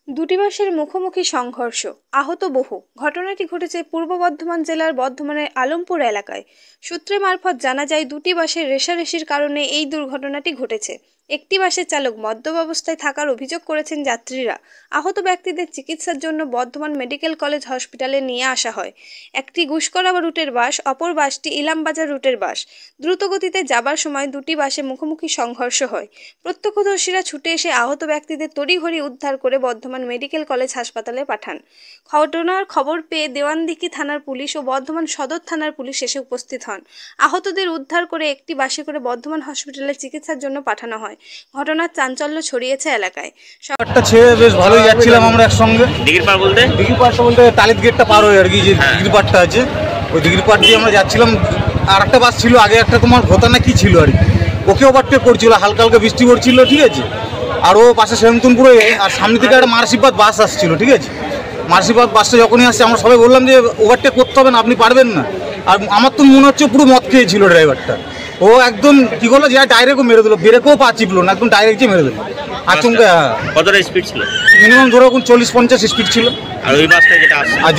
দুটি বাসের মুখোমুখি সংঘর্ষ, আহত বহু। ঘটনাটি ঘটেছে পূর্ব বর্ধমান জেলার বর্ধমানের আলমপুর এলাকায়। সূত্রে মারফত জানা যায় দুটি বাসের রেষারেষির কারণে এই দুর্ঘটনাটি ঘটেছে। একটি বাসের চালক মদ্যপ অবস্থায় থাকার অভিযোগ করেছেন যাত্রীরা। আহত ব্যক্তিদের চিকিৎসার জন্য বর্ধমান মেডিকেল কলেজ হসপিটালে নিয়ে আসা হয়। একটি গুসকরা রুটের বাস, অপর বাসটি ইলামবাজার রুটের বাস। দ্রুতগতিতে যাবার সময় দুটি বাসে মুখোমুখি সংঘর্ষ হয়। প্রত্যক্ষদর্শীরা ছুটে এসে আহত ব্যক্তিদের তড়িঘড়ি উদ্ধার করে বর্ধমান মেডিকেল কলেজ হাসপাতালে পাঠান। ঘটনার খবর পেয়ে দেওয়ানদিঘি থানার পুলিশ ও বর্ধমান সদর থানার পুলিশ এসে উপস্থিত হন। আহতদের উদ্ধার করে একটি বাসে করে বর্ধমান হসপিটালে চিকিৎসার জন্য পাঠানো হয়। ঘটনার চাঞ্চল্য ছড়িয়েছে এলাকায়। একটা ছেড়ে বেশ ভালোই যাচ্ছিলাম আমরা একসঙ্গে। দিঘির পাড়টা বলতে টালিত গেটটা পার হয়ে আর কি, যে দিঘির পাড়টা আছে ওই দিঘির পাড় দিয়ে আমরা যাচ্ছিলাম। আর একটা বাস ছিল আগে, একটা তোমার ঘোতা না কি ছিল আর কি, ওকে ওভারটেক করছিল, হালকা হালকা বৃষ্টি পড়ছিল, ঠিক আছে। আর ও পাশে সেমতুনপুরে, আর সামনে থেকে একটা মার্সিবাদ বাস আসছিল, ঠিক আছে। মার্সিবাদ বাসটা যখনই আসছে আমরা সবাই বললাম যে ওভারটেক করতে হবে না, আপনি পারবেন না। আর আমার তো মনে হচ্ছে পুরো মদ খেয়েছিল ড্রাইভারটা। ও একদম কি করলো যে ডাইরেক্টও মেরে দিল, ব্রেকও পা চিপলো না, একদম ডাইরেক্ট যে মেরে দিল আচমকা। কতটা স্পিড ছিল? মিনিমাম ধরো 40-50 স্পিড ছিল। আর ওই বাসটা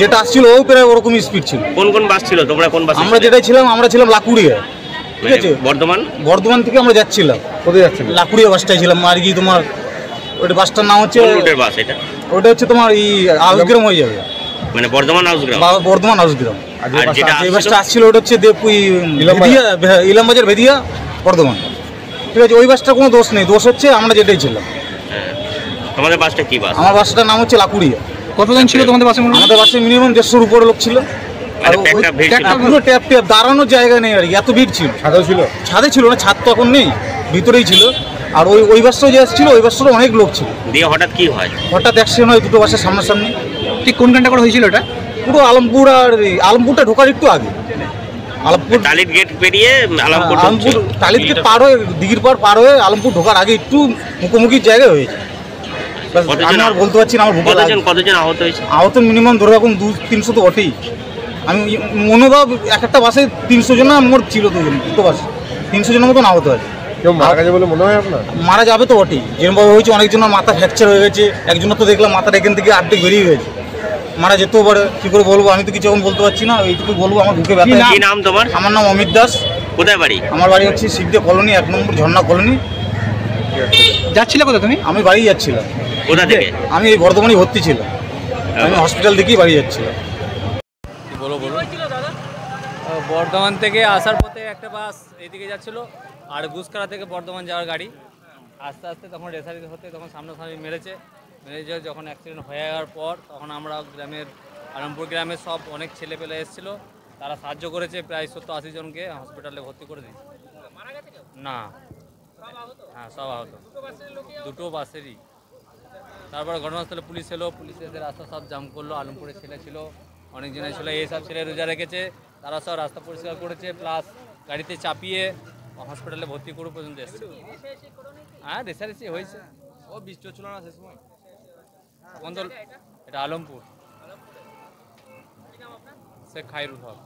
যেটা আসছিল ও প্রায় ওরকম স্পিড ছিল। কোন কোন বাস ছিল? তোমরা কোন বাস? আমরা যেটাই ছিলাম, আমরা ছিলাম লাকুড়িয়া, ঠিক আছে। বর্ধমান থেকে আমরা যাচ্ছিলাম। কোথায় যাচ্ছিলাম? লাকুড়িয়া বাসটাই ছিলাম আর কি। তোমার ওইটা বাসটার নাম হচ্ছে, ওটা হচ্ছে তোমার এই আউসগ্রাম হয়ে যাবে, মানে বর্ধমান আউসগ্রাম। আর যে বাসটা আসছিল ওটা হচ্ছে ইলামবাজার ভেদিয়া বর্ধমান, ঠিক আছে। ওই বাসটার কোনো দোষ নেই, দোষ হচ্ছে আমরা যেটাই ছিলাম। তোমাদের বাসটা কি বাস? আমার বাসটার নাম হচ্ছে লাকুড়িয়া। কতজন ছিল তোমাদের বাসে? আমাদের বাসে মিনিমাম 150-র উপরে লোক ছিল। আর পুরো ট্যাপ দাঁড়ানোর জায়গা নেই আর কি, এত ভিড় ছিল। ছাদে ছিল না, ছাদ তো এখন নেই, ভিতরেই ছিল। আর ওই বাসটাও যে আসছিল ওই বাসটারও অনেক লোক ছিল। দিয়ে হঠাৎ কি হয়? হঠাৎ অ্যাক্সিডেন্ট হয় দুটো বাসের সামনাসামনি। ঠিক কোন ঘন্টা করে হয়েছিল এটা? পুরো আলমপুর, আর আলমপুরটা ঢোকার একটু আগে। আলমপুর টালিত গেট পেরিয়ে আলমপুর টালিত গেট পার হয়ে দিঘির পার হয়ে আলমপুর ঢোকার আগে একটু মুখোমুখির জায়গায় হয়েছে। আমি আর বলতে পারছি না আমার কতজন আহত হয়েছে? আহত মিনিমাম ধরে রাখুন 200-300 তো বটেই। আমি মনোভাব এক একটা বাসে 300 জন মোট ছিল, দুটো বাসে 300 জনের মতন আহত আছে। কেউ মারা গেছে বলে মনে হয় আপনার? মারা যাবে তো বটেই, যেরকমভাবে হয়েছে। অনেকজনের মাথা ফ্র্যাকচার হয়ে গেছে, একজনের তো দেখলাম মাথাটা এখান থেকে অর্ধেক বেরিয়ে গেছে। মারা যেতেও পারে, কী করে বলবো, আমি তো কিছু এখন বলতে পারছি না। এইটুকু বলবো, আমার বুকে ব্যথা। কি নাম তোমার? আমার নাম অমিত দাস। কোথায় বাড়ি? আমার বাড়ি হচ্ছে শিবদে কলোনি, 1 নম্বর ঝর্ণা কলোনি। যাচ্ছিলে কোথায় তুমি? আমি বাড়ি যাচ্ছিলাম। কোথা থেকে? আমি এই বর্ধমানে ভর্তি ছিলাম, আমি হসপিটাল থেকেই বাড়ি যাচ্ছিলাম। বলো। বর্ধমান থেকে আসার পথে একটা বাস এইদিকে যাচ্ছিল, আর গুসকরা থেকে বর্ধমান যাওয়ার গাড়ি। আস্তে আস্তে তখন রেসারেসি হতে তখন সামনাসামনি মেরেছে। যখন অ্যাক্সিডেন্ট হয়ে যাওয়ার পর তখন আমরা আলমপুর গ্রামের সব অনেক ছেলেপেলে এসেছিলো, তারা সাহায্য করেছে। প্রায় 70-80 জনকে হসপিটালে ভর্তি করে দিয়েছে। না, হ্যাঁ সব আহত, দুটো বাসেরই। তারপর ঘটনাস্থলে পুলিশ এলো, পুলিশ এসে রাস্তা সব জাম করলো। আলমপুরের ছেলে ছিল, অনেকজনের ছিল, এইসব ছেলে রোজা রেখেছে, তারা সব রাস্তা পরিষ্কার করেছে, প্লাস গাড়িতে চাপিয়ে হসপিটালে ভর্তি করে পর্যন্ত এসছে। হ্যাঁ রেসারেসি হয়েছে, ও বৃষ্টি ছিল না সে সময়। এটা আলমপুর। শেখ খায়রুল হক।